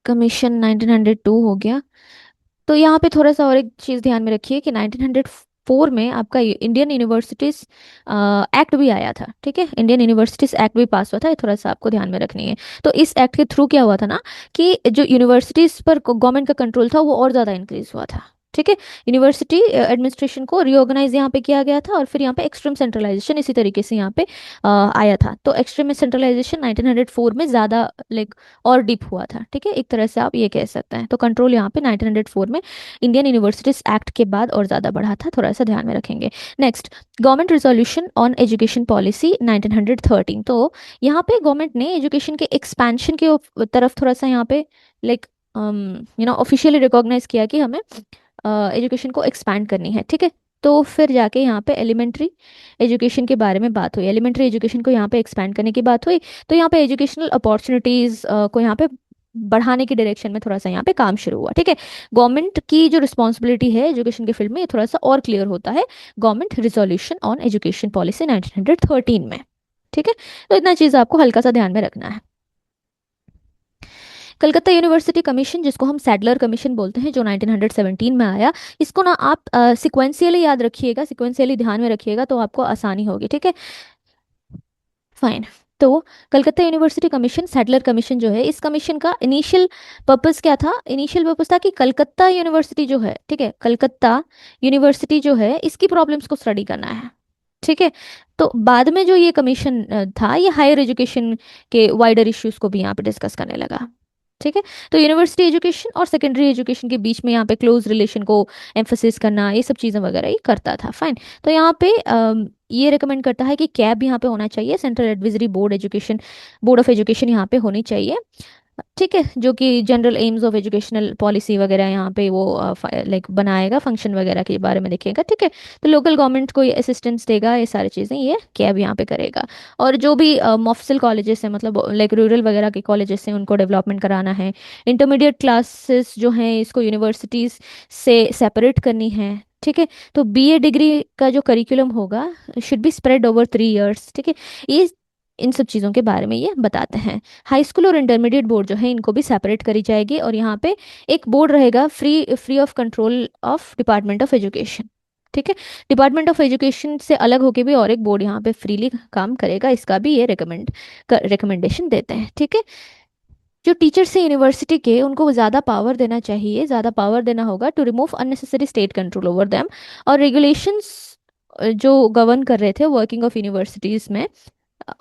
कमीशन 1902 हो गया। तो यहाँ पे थोड़ा सा और एक चीज़ ध्यान में रखिए कि 1904 में आपका इंडियन यूनिवर्सिटीज एक्ट भी आया था। ठीक है। इंडियन यूनिवर्सिटीज एक्ट भी पास हुआ था, ये थोड़ा सा आपको ध्यान में रखनी है। तो इस एक्ट के थ्रू क्या हुआ था ना, कि जो यूनिवर्सिटीज पर गवर्नमेंट का कंट्रोल था वो और ज़्यादा इंक्रीज हुआ था। ठीक है। यूनिवर्सिटी एडमिनिस्ट्रेशन को रिऑर्गेनाइज यहाँ पे किया गया था, और फिर यहाँ पे एक्सट्रीम सेंट्रलाइजेशन इसी तरीके से यहाँ पे आया था। तो एक्सट्रीम सेंट्रलाइजेशन 1904 में ज़्यादा लाइक और डीप हुआ था। ठीक है। एक तरह से आप ये कह सकते हैं। तो कंट्रोल यहाँ पे 1904 में इंडियन यूनिवर्सिटीज एक्ट के बाद और ज़्यादा बढ़ा था, थोड़ा सा ध्यान में रखेंगे। Next, government resolution on education policy 1913। तो यहाँ पे गवर्नमेंट ने एजुकेशन के एक्सपेंशन के तरफ थोड़ा सा यहाँ पे लाइक ऑफिशियली रिकॉग्नाइज किया कि हमें एजुकेशन को एक्सपैंड करनी है। ठीक है। तो फिर जाके यहाँ पे एलिमेंट्री एजुकेशन के बारे में बात हुई, एलिमेंट्री एजुकेशन को यहाँ पे एक्सपैंड करने की बात हुई। तो यहाँ पे एजुकेशनल अपॉर्चुनिटीज़ को यहाँ पे बढ़ाने की डायरेक्शन में थोड़ा सा यहाँ पे काम शुरू हुआ। ठीक है। गवर्नमेंट की जो रिस्पॉन्सिबिलिटी है एजुकेशन के फील्ड में, ये थोड़ा सा और क्लियर होता है government resolution on education policy 1913 में। ठीक है। तो इतना चीज़ आपको हल्का सा ध्यान में रखना है। कलकत्ता यूनिवर्सिटी कमीशन, जिसको हम सैडलर कमीशन बोलते हैं, जो 1917 में आया, इसको ना आप सिक्वेंशियली याद रखिएगा, सिक्वेंशियली ध्यान में रखिएगा, तो आपको आसानी होगी। ठीक है। फाइन। तो Calcutta university commission, Sadler commission जो है, इस कमीशन का इनिशियल पर्पस क्या था? इनिशियल पर्पस था कि कलकत्ता यूनिवर्सिटी जो है, ठीक है, कलकत्ता यूनिवर्सिटी जो है, इसकी प्रॉब्लम्स को स्टडी करना है। ठीक है। तो बाद में जो ये कमीशन था, ये हायर एजुकेशन के वाइडर इश्यूज को भी यहाँ पे डिस्कस करने लगा। ठीक है। तो यूनिवर्सिटी एजुकेशन और सेकेंडरी एजुकेशन के बीच में यहाँ पे क्लोज रिलेशन को एम्फोसिस करना, ये सब चीज़ें वगैरह ये करता था। फाइन। तो यहाँ पे ये रिकमेंड करता है कि कैब यहाँ पे होना चाहिए, central advisory board education, board of education यहाँ पे होनी चाहिए। ठीक है। जो कि general AIIMS of educational policy वगैरह यहाँ पे वो लाइक बनाएगा, फंक्शन वगैरह के बारे में देखेगा। ठीक है। तो लोकल गवर्नमेंट को ये असिस्टेंस देगा, ये सारी चीज़ें ये कैब यहाँ पे करेगा। और जो भी मॉफसिल कॉलेजेस हैं, मतलब लाइक रूरल वगैरह के कॉलेजेस हैं, उनको डेवलपमेंट कराना है। इंटरमीडिएट क्लासेस जो हैं इसको यूनिवर्सिटीज़ से सेपरेट करनी है। ठीक है। तो बीए डिग्री का जो करिकुलम होगा should be spread over 3 years. ठीक है। ये इन सब चीज़ों के बारे में ये बताते हैं। हाई स्कूल और इंटरमीडिएट बोर्ड जो है इनको भी सेपरेट करी जाएगी, और यहाँ पे एक बोर्ड रहेगा free free of control of department of education. ठीक है। डिपार्टमेंट ऑफ एजुकेशन से अलग होके भी और एक बोर्ड यहाँ पे फ्रीली काम करेगा, इसका भी ये रिकमेंडेशन देते हैं। ठीक है। जो टीचर्स हैं यूनिवर्सिटी के, उनको ज़्यादा पावर देना चाहिए, ज़्यादा पावर देना होगा to remove unnecessary state control over them. और रेगुलेशंस जो गवर्न कर रहे थे वर्किंग ऑफ यूनिवर्सिटीज़ में,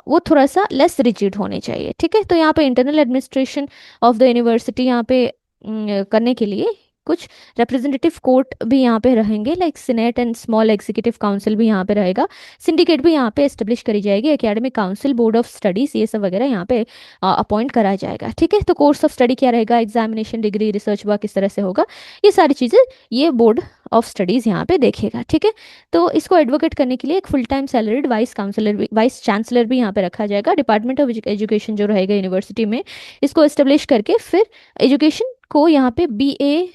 वो थोड़ा सा लेस रिजिड होने चाहिए। ठीक है। तो यहाँ पे internal administration of the university यहाँ पे करने के लिए कुछ रिप्रेजेंटेटिव कोर्ट भी यहाँ पे रहेंगे, like senate and small executive council भी यहाँ पे रहेगा। सिंडिकेट भी यहाँ पे एस्टेब्लिश करी जाएगी, academic council, board of studies, ये सब वगैरह यहाँ पे अपॉइंट करा जाएगा। ठीक है। तो कोर्स ऑफ स्टडी क्या रहेगा, एग्जामिनेशन, डिग्री, रिसर्च वर्क किस तरह से होगा, ये सारी चीज़ें ये बोर्ड ऑफ स्टडीज़ यहाँ पे देखेगा। ठीक है। तो इसको एडवोकेट करने के लिए एक full time salaried vice counsellor भी, वाइस चांसलर भी यहाँ पे रखा जाएगा। डिपार्टमेंट ऑफ एजुकेशन जो रहेगा यूनिवर्सिटी में, इसको एस्टेब्लिश करके फिर एजुकेशन को यहाँ पे बीए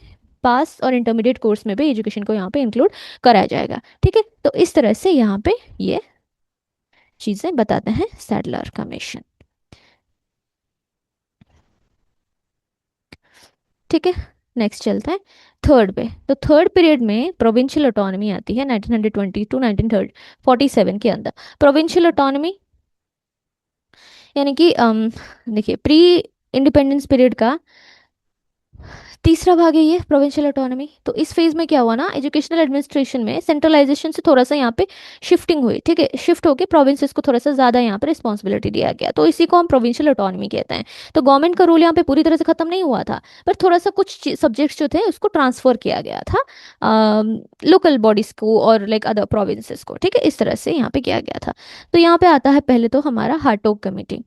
पास और इंटरमीडिएट कोर्स में भी एजुकेशन को यहाँ पे इंक्लूड कराया जाएगा। ठीक है। तो इस तरह से यहाँ पे ये चीज़ें बताते हैं सैडलर कमीशन। ठीक है। नेक्स्ट चलते हैं थर्ड पे। तो थर्ड पीरियड में प्रोविंशियल ऑटोनॉमी आती है 1920 टू 1947 के अंदर। प्रोविंशियल ऑटोनॉमी यानी कि देखिए, प्री इंडिपेंडेंस पीरियड का तीसरा भाग है ये प्रोविंशियल ऑटोनॉमी। तो इस फेज में क्या हुआ ना, एजुकेशनल एडमिनिस्ट्रेशन में सेंट्रलाइजेशन से थोड़ा सा यहाँ पे शिफ्टिंग हुई। ठीक है। शिफ्ट होके प्रोविंसेस को थोड़ा सा ज़्यादा यहाँ पे रिस्पॉन्सिबिलिटी दिया गया, तो इसी को हम प्रोविंशियल ऑटोनॉमी कहते हैं। तो गवर्नमेंट का रूल यहाँ पे पूरी तरह से खत्म नहीं हुआ था, पर थोड़ा सा कुछ सब्जेक्ट्स जो थे उसको ट्रांसफर किया गया था लोकल बॉडीज को और लाइक अदर प्रोविंसेस को। ठीक है। इस तरह से यहाँ पे किया गया था। तो यहाँ पे आता है पहले तो हमारा हार्टोग कमेटी।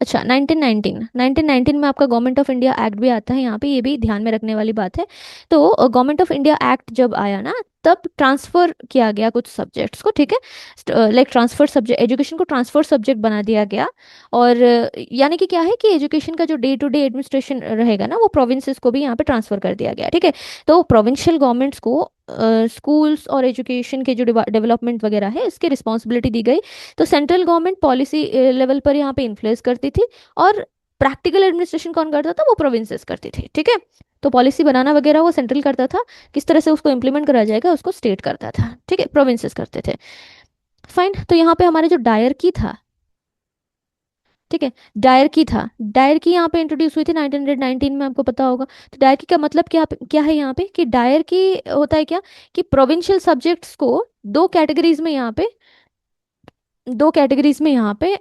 अच्छा, 1919 में आपका गवर्नमेंट ऑफ इंडिया एक्ट भी आता है यहाँ पे, ये भी ध्यान में रखने वाली बात है। तो गवर्नमेंट ऑफ इंडिया एक्ट जब आया ना, तब ट्रांसफर किया गया कुछ सब्जेक्ट्स को। ठीक है। लाइक ट्रांसफर सब्जेक्ट, एजुकेशन को ट्रांसफर सब्जेक्ट बना दिया गया। और यानी कि क्या है कि एजुकेशन का जो डे टू डे एडमिनिस्ट्रेशन रहेगा ना, वो प्रोविंसेस को भी यहाँ पे ट्रांसफर कर दिया गया। ठीक है। तो प्रोविंशियल गवर्नमेंट्स को स्कूल्स और एजुकेशन के जो डेवलपमेंट वगैरह है इसकी रिस्पॉन्सिबिलिटी दी गई। तो सेंट्रल गवर्नमेंट पॉलिसी लेवल पर यहाँ पे इन्फ्लुएंस करती थी, और प्रैक्टिकल एडमिनिस्ट्रेशन कौन करता था, वो प्रोविंसेस करती थी। ठीक है। तो पॉलिसी बनाना वगैरह वो सेंट्रल करता था, किस तरह से उसको इम्प्लीमेंट करा जाएगा उसको स्टेट करता था। ठीक है। प्रोविंसेस करते थे। फाइन। तो यहाँ पे हमारे जो डायर की था, ठीक है, डायर की था, डायर की यहाँ पे इंट्रोड्यूस हुई थी 1919 में, आपको पता होगा। तो डायर की का मतलब क्या क्या है यहाँ पे, कि डायर की होता है क्या, कि प्रोविंशियल सब्जेक्ट्स को दो कैटेगरीज में यहाँ पे, दो कैटेगरीज में यहाँ पे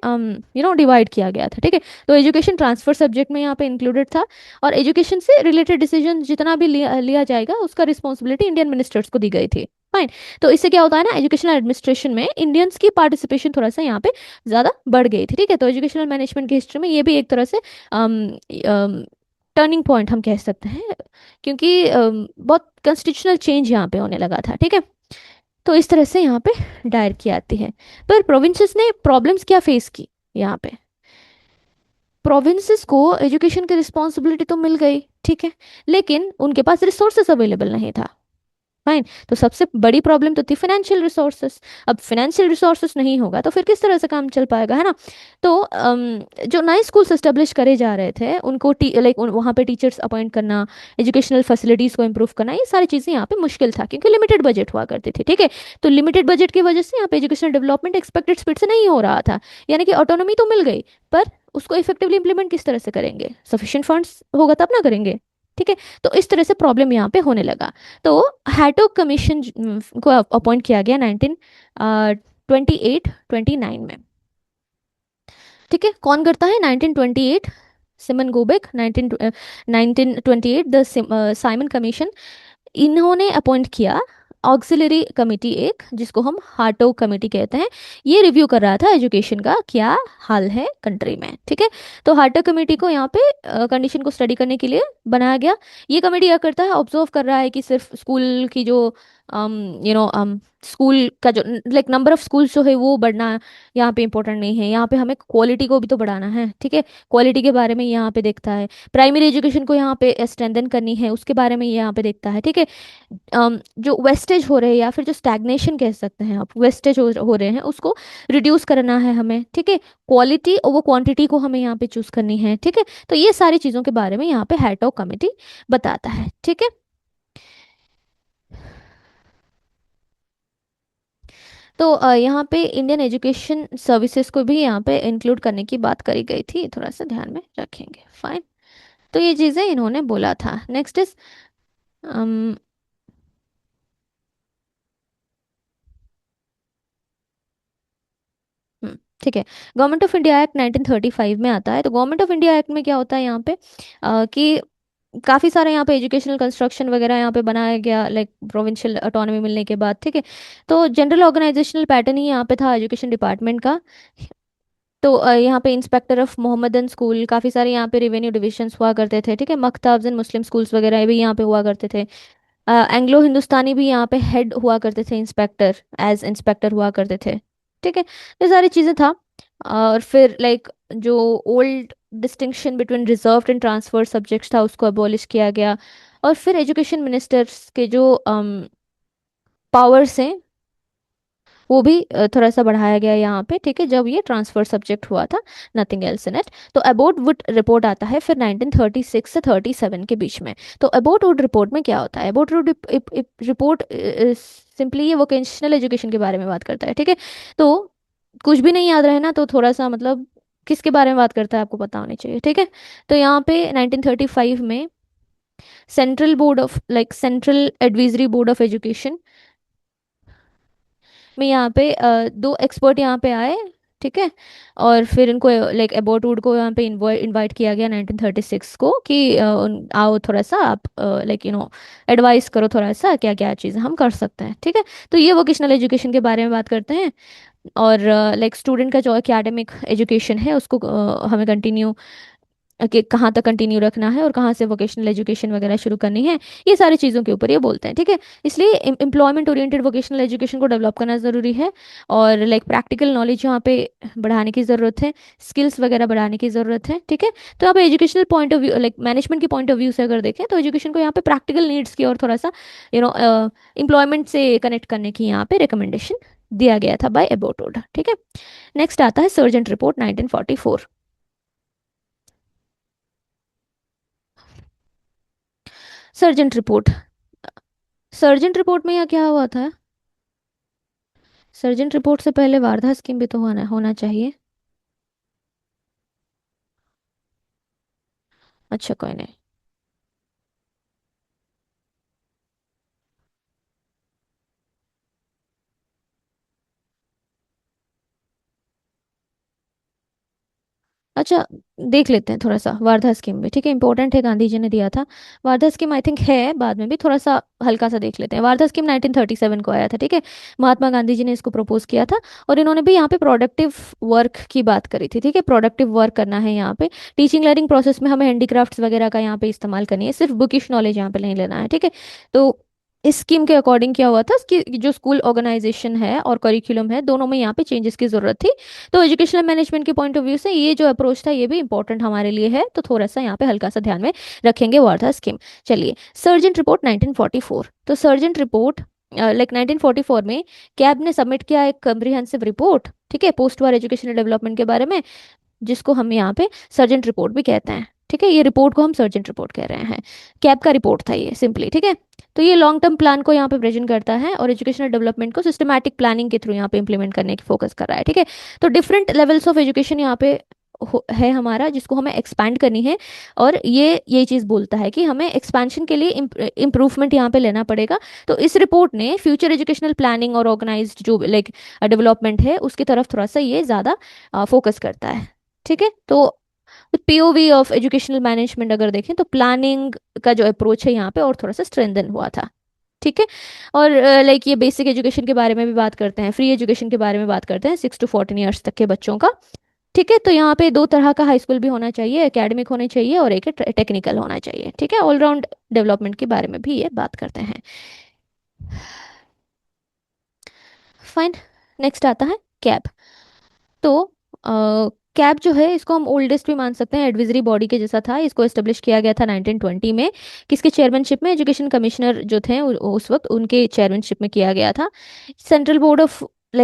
डिवाइड किया गया था। ठीक है। तो एजुकेशन ट्रांसफर सब्जेक्ट में यहाँ पे इंक्लूडेड था, और एजुकेशन से रिलेटेड डिसीजन जितना भी लिया जाएगा उसका रिस्पॉन्सिबिलिटी इंडियन मिनिस्टर्स को दी गई थी। फाइन। तो इससे क्या होता है ना, एजुकेशनल एडमिनिस्ट्रेशन में इंडियंस की पार्टिसिपेशन थोड़ा सा यहाँ पे ज़्यादा बढ़ गई थी। ठीक है। तो एजुकेशनल मैनेजमेंट की हिस्ट्री में ये भी एक तरह से टर्निंग पॉइंट हम कह सकते हैं, क्योंकि बहुत कॉन्स्टिट्यूशनल चेंज यहाँ पे होने लगा था। ठीक है। तो इस तरह से यहाँ पे डायर की आती है। पर प्रोविंसेस ने प्रॉब्लम्स क्या फेस की यहाँ पे, प्रोविंसेस को एजुकेशन की रिस्पॉन्सिबिलिटी तो मिल गई, ठीक है, लेकिन उनके पास रिसोर्सेस अवेलेबल नहीं था। फाइन। तो सबसे बड़ी प्रॉब्लम तो थी फाइनेंशियल रिसोर्सेस। अब फाइनेंशियल रिसोर्सेस नहीं होगा तो फिर किस तरह से काम चल पाएगा, है ना। तो जो नए स्कूल्स एस्टेब्लिश करे जा रहे थे उनको लाइक वहाँ पे टीचर्स अपॉइंट करना, एजुकेशनल फैसिलिटीज़ को इम्प्रूव करना, ये सारी चीज़ें यहाँ पे मुश्किल था, क्योंकि लिमिटेड बजट हुआ करते थे। ठीक है। तो लिमिटेड बजट की वजह से यहाँ पे एजुकेशनल डेवलपमेंट एक्सपेक्टेड स्पीड से नहीं हो रहा था। यानी कि ऑटोनॉमी तो मिल गई, पर उसको इफेक्टिवली इंप्लीमेंट किस तरह से करेंगे, सफिशिएंट फंड्स होगा तब ना करेंगे। ठीक है। तो इस तरह से प्रॉब्लम यहाँ पे होने लगा। तो हैटोक कमीशन को अपॉइंट किया गया 1928-29 में। ठीक है, कौन करता है? 1928 सिमन गोबेक, 1928 द साइमन कमीशन, इन्होंने अपॉइंट किया ऑक्सिलरी कमेटी एक, जिसको हम हार्टो कमेटी कहते हैं। ये रिव्यू कर रहा था एजुकेशन का क्या हाल है कंट्री में। ठीक है, तो हार्टो कमेटी को यहाँ पे कंडीशन को स्टडी करने के लिए बनाया गया। ये कमेटी क्या करता है? ऑब्जर्व कर रहा है कि सिर्फ स्कूल की जो स्कूल का जो लाइक नंबर ऑफ स्कूल्स जो है वो बढ़ना यहाँ पे इंपॉर्टेंट नहीं है, यहाँ पे हमें क्वालिटी को भी तो बढ़ाना है। ठीक है, क्वालिटी के बारे में यहाँ पे देखता है, प्राइमरी एजुकेशन को यहाँ पे स्ट्रेंथन करनी है उसके बारे में यहाँ पे देखता है। ठीक है, जो वेस्टेज हो रहे हैं या फिर जो स्टैग्नेशन कह सकते हैं आप, वेस्टेज हो रहे हैं उसको रिड्यूस करना है हमें। ठीक है, क्वालिटी और वो क्वांटिटी को हमें यहाँ पे चूज करनी है। ठीक है, तो ये सारी चीज़ों के बारे में यहाँ पे हैटॉक कमेटी बताता है। ठीक है, तो यहाँ पे इंडियन एजुकेशन सर्विसेज को भी यहाँ पे इंक्लूड करने की बात करी गई थी, थोड़ा सा ध्यान में रखेंगे। फाइन, तो ये चीज़ें इन्होंने बोला था। नेक्स्ट इज ठीक है, गवर्नमेंट ऑफ इंडिया एक्ट 1935 में आता है। तो गवर्नमेंट ऑफ इंडिया एक्ट में क्या होता है यहाँ पे कि काफ़ी सारे यहाँ पे एजुकेशनल कंस्ट्रक्शन वगैरह यहाँ पे बनाया गया लाइक प्रोविंशियल ऑटोनॉमी मिलने के बाद। ठीक है, तो जनरल ऑर्गेनाइजेशनल पैटर्न ही यहाँ पे था एजुकेशन डिपार्टमेंट का। तो यहाँ पे इंस्पेक्टर ऑफ मोहम्मदन स्कूल, काफ़ी सारे यहाँ पे रेवेन्यू डिविजन्स हुआ करते थे। ठीक है, मकताब्स एंड मुस्लिम स्कूल्स वगैरह भी यहाँ पे हुआ करते थे। एंग्लो हिंदुस्तानी भी यहाँ पे हेड हुआ करते थे, इंस्पेक्टर एज इंस्पेक्टर हुआ करते थे। ठीक है, ये सारी चीज़ें था। और फिर लाइक जो old distinction between reserved and transfer subjects था उसको अबॉलिश किया गया। और फिर एजुकेशन मिनिस्टर्स के जो पावर्स हैं वो भी थोड़ा सा बढ़ाया गया यहाँ पे। ठीक है, जब ये ट्रांसफर सब्जेक्ट हुआ था, नथिंग एल्स इन इट। तो अबाउट वुड रिपोर्ट आता है फिर 1936 से 37 के बीच में। तो अबाउट वुड रिपोर्ट में क्या होता है? अबाउट वुड रिपोर्ट सिंपली ये वोकेशनल एजुकेशन के बारे में बात करता है। ठीक है, तो कुछ भी नहीं याद रहे ना तो थोड़ा सा मतलब किसके बारे में बात करता है आपको पता होनी चाहिए। ठीक है, तो यहाँ पे 1935 में central advisory board of education में यहाँ पे दो एक्सपर्ट यहाँ पे आए। ठीक है, और फिर इनको लाइक एबोटवुड को यहाँ पे इनवाइट किया गया 1936 को कि आओ थोड़ा सा आप लाइक एडवाइस करो थोड़ा सा क्या क्या चीज़ें हम कर सकते हैं। ठीक है, तो ये वोकेशनल एजुकेशन के बारे में बात करते हैं। और लाइक स्टूडेंट का जो एकेडमिक एजुकेशन है उसको हमें कंटिन्यू कि कहाँ तक कंटिन्यू रखना है और कहाँ से वोकेशनल एजुकेशन वगैरह शुरू करनी है, ये सारी चीज़ों के ऊपर ये बोलते हैं। ठीक है, इसलिए एम्प्लॉयमेंट ओरिएंटेड वोकेशनल एजुकेशन को डेवलप करना ज़रूरी है। और लाइक प्रैक्टिकल नॉलेज यहाँ पे बढ़ाने की ज़रूरत है, स्किल्स वगैरह बढ़ाने की ज़रूरत है। ठीक है, तो यहाँ पे educational point of view like management के पॉइंट ऑफ व्यू से अगर देखें तो एजुकेशन को यहाँ पे प्रैक्टिकल नीड्स की और थोड़ा सा एम्प्लॉयमेंट से कनेक्ट करने की यहाँ पे रिकमेंडेशन दिया गया था बाय एबोटोड। ठीक है, नेक्स्ट आता है sergeant report 1944। Sergeant report, sergeant report में यहाँ क्या हुआ था? सर्जेंट रिपोर्ट से पहले वारधा स्कीम भी तो होना होना चाहिए। अच्छा, कोई नहीं। अच्छा, देख लेते हैं थोड़ा सा वारधा स्कीम भी। ठीक है, इंपॉर्टेंट है, गांधी जी ने दिया था। वारधा स्कीम आई थिंक है बाद में भी, थोड़ा सा हल्का सा देख लेते हैं। वारधा स्कीम 1937 को आया था। ठीक है, महात्मा गांधी जी ने इसको प्रपोज किया था। और इन्होंने भी यहाँ पे प्रोडक्टिव वर्क की बात करी थी। ठीक है, प्रोडक्टिव वर्क करना है यहाँ पे, टीचिंग लर्निंग प्रोसेस में हमें हैंडीक्राफ्ट्स वगैरह का यहाँ पे इस्तेमाल करनी है, सिर्फ बुकिश नॉलेज यहाँ पे नहीं लेना है। ठीक है, तो इस स्कीम के अकॉर्डिंग क्या हुआ था कि जो स्कूल ऑर्गेनाइजेशन है और करिकुलम है दोनों में यहाँ पे चेंजेस की जरूरत थी। तो एजुकेशनल मैनेजमेंट के पॉइंट ऑफ व्यू से ये जो अप्रोच था ये भी इंपॉर्टेंट हमारे लिए है, तो थोड़ा सा यहाँ पे हल्का सा ध्यान में रखेंगे वार्धा स्कीम। चलिए, सर्जेंट रिपोर्ट 1944। तो सर्जेंट रिपोर्ट लाइक 1944 में कैब ने सबमिट किया एक कम्प्रिहेंसिव रिपोर्ट। ठीक है, पोस्ट वार एजुकेशनल डेवलपमेंट के बारे में, जिसको हम यहाँ पे सर्जेंट रिपोर्ट भी कहते हैं। ठीक है, ये रिपोर्ट को हम सर्जेंट रिपोर्ट कह रहे हैं। कैब का रिपोर्ट था ये सिंपली। ठीक है, तो ये लॉन्ग टर्म प्लान को यहाँ पे प्रेजेंट करता है और एजुकेशनल डेवलपमेंट को सिस्टमैटिक प्लानिंग के थ्रू यहाँ पे इंप्लीमेंट करने की फोकस कर रहा है। ठीक है, तो डिफरेंट लेवल्स ऑफ एजुकेशन यहाँ पे है हमारा, जिसको हमें एक्सपैंड करनी है। और ये चीज़ बोलता है कि हमें एक्सपेंशन के लिए इम्प्रूवमेंट यहाँ पे लेना पड़ेगा। तो इस रिपोर्ट ने फ्यूचर एजुकेशनल प्लानिंग और ऑर्गेनाइज्ड जो लाइक डेवलपमेंट है उसकी तरफ थोड़ा सा ये ज़्यादा फोकस करता है। ठीक है, तो पीओवी ऑफ एजुकेशनल मैनेजमेंट अगर देखें तो प्लानिंग का जो अप्रोच है यहाँ पे और थोड़ा सा स्ट्रेंथन हुआ था। ठीक है, और लाइक ये बेसिक एजुकेशन के बारे में भी बात करते हैं, फ्री एजुकेशन के बारे में बात करते हैं 6 to 14 ईयर्स तक के बच्चों का। ठीक है, तो यहाँ पे दो तरह का हाई स्कूल भी होना चाहिए, एकेडमिक होने चाहिए और एक टेक्निकल होना चाहिए। ठीक है, ऑलराउंड डेवलपमेंट के बारे में भी ये बात करते हैं। फाइन, नेक्स्ट आता है कैब। तो कैब जो है इसको हम ओल्डेस्ट भी मान सकते हैं, एडविजरी बॉडी के जैसा था। इसको एस्टेब्लिश किया गया था 1920 में। किसके चेयरमैनशिप में? एजुकेशन कमिश्नर जो थे उस वक्त उनके चेयरमैनशिप में किया गया था। Central Board of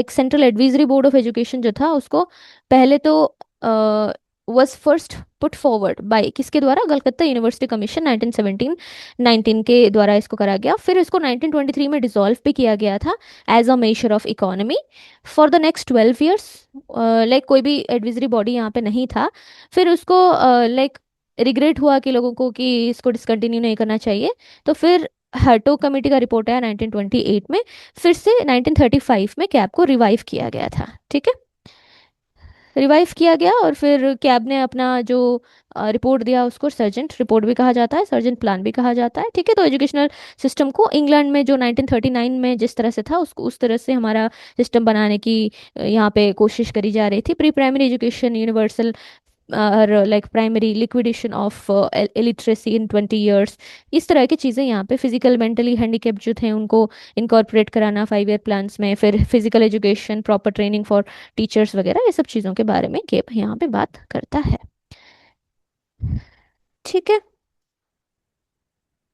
Central Advisory Board of Education जो था उसको पहले तो was first put forward by किसके द्वारा? कलकत्ता यूनिवर्सिटी कमीशन 1919 के द्वारा इसको करा गया। फिर इसको 1923 में डिसॉल्व भी किया गया था as a major of economy for the next 12 years. Like कोई भी एडविजरी बॉडी यहाँ पे नहीं था। फिर उसको लाइक रिग्रेट हुआ कि लोगों को कि इसको डिसकंटिन्यू नहीं करना चाहिए। तो फिर हर्टो कमेटी का रिपोर्ट आया 1928 में। फिर से 1935 में कैब को रिवाइव किया गया था। ठीक है, रिवाइव किया गया और फिर कैब ने अपना जो रिपोर्ट दिया उसको सर्जेंट रिपोर्ट भी कहा जाता है, सर्जेंट प्लान भी कहा जाता है। ठीक है, तो एजुकेशनल सिस्टम को इंग्लैंड में जो 1939 में जिस तरह से था उसको उस तरह से हमारा सिस्टम बनाने की यहाँ पे कोशिश करी जा रही थी। प्री प्राइमरी एजुकेशन यूनिवर्सल और like primary liquidation of illiteracy in 20 years, इस तरह की चीज़ें यहाँ पे फिजिकल मेंटली हैंडीकेप जो थे उनको इनकॉर्पोरेट कराना 5 ईयर प्लान्स में। फिर physical education, proper training for teachers वगैरह, ये सब चीज़ों के बारे में गेप यहाँ पे बात करता है। ठीक है,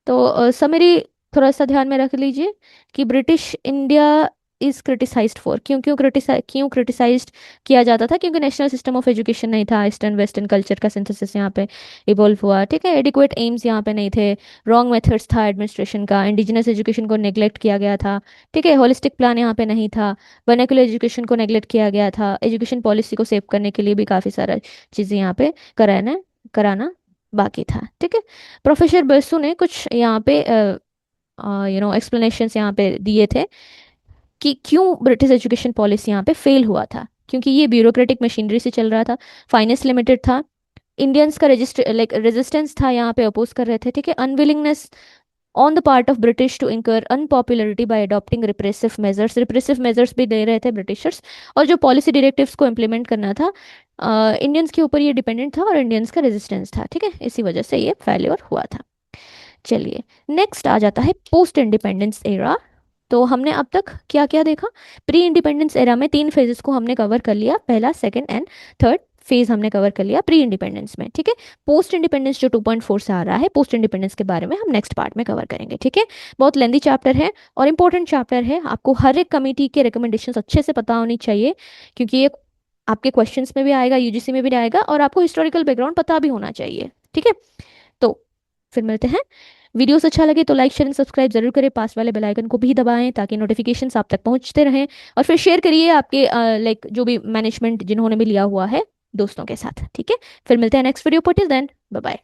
तो समरी थोड़ा सा ध्यान में रख लीजिए कि British India is criticised for, क्यों क्रिटिसाइज्ड किया जाता था? क्योंकि नेशनल सिस्टम ऑफ एजुकेशन नहीं था, ईस्टर्न वेस्टर्न कल्चर का सिंथेसिस यहाँ पे इवॉल्व हुआ। ठीक है, एडिक्वेट एम्स यहाँ पे नहीं थे, रॉन्ग मेथड्स था एडमिनिस्ट्रेशन का, इंडिजिनस एजुकेशन को नेग्लेक्ट किया गया था। ठीक है, होलिस्टिक प्लान यहाँ पे नहीं था, वर्नाक्युलर एजुकेशन को नेग्लेक्ट किया गया था, एजुकेशन पॉलिसी को सेव करने के लिए भी काफ़ी सारा चीज़ें यहाँ पे कराना कराना बाकी था। ठीक है, प्रोफेसर बसु ने कुछ यहाँ पे एक्सप्लेनेशंस यहाँ पे दिए थे कि क्यों ब्रिटिश एजुकेशन पॉलिसी यहाँ पे फेल हुआ था। क्योंकि ये ब्यूरोक्रेटिक मशीनरी से चल रहा था, फाइनेंस लिमिटेड था, इंडियंस का रेजिस्टेंस था यहाँ पे, अपोज कर रहे थे। ठीक है, unwillingness on the part of British to incur unpopularity by adopting repressive measures भी दे रहे थे ब्रिटिशर्स। और जो पॉलिसी डायरेक्टिव्स को इम्प्लीमेंट करना था इंडियंस के ऊपर ये डिपेंडेंट था और इंडियंस का रेजिस्टेंस था। ठीक है, इसी वजह से ये फेल्योर हुआ था। चलिए, नेक्स्ट आ जाता है पोस्ट इंडिपेंडेंस एरा। तो हमने अब तक क्या क्या देखा? प्री इंडिपेंडेंस एरा में 3 फेजेस को हमने कवर कर लिया, पहला, सेकंड एंड थर्ड फेज हमने कवर कर लिया प्री इंडिपेंडेंस में। ठीक है, पोस्ट इंडिपेंडेंस जो 2.4 से आ रहा है, पोस्ट इंडिपेंडेंस के बारे में हम नेक्स्ट पार्ट में कवर करेंगे। ठीक है, बहुत लेंदी चैप्टर है और इंपॉर्टेंट चैप्टर है। आपको हर एक कमेटी के रिकमेंडेशंस अच्छे से पता होनी चाहिए, क्योंकि ये आपके क्वेश्चंस में भी आएगा, यूजीसी में भी आएगा, और आपको हिस्टोरिकल बैकग्राउंड पता भी होना चाहिए। ठीक है, तो फिर मिलते हैं। वीडियोस अच्छा लगे तो लाइक शेयर एंड सब्सक्राइब जरूर करें, पास वाले बेल आइकन को भी दबाएं ताकि नोटिफिकेशंस आप तक पहुंचते रहें। और फिर शेयर करिए आपके लाइक जो भी मैनेजमेंट जिन्होंने भी लिया हुआ है दोस्तों के साथ। ठीक है, फिर मिलते हैं नेक्स्ट वीडियो पर। Till then, bye bye.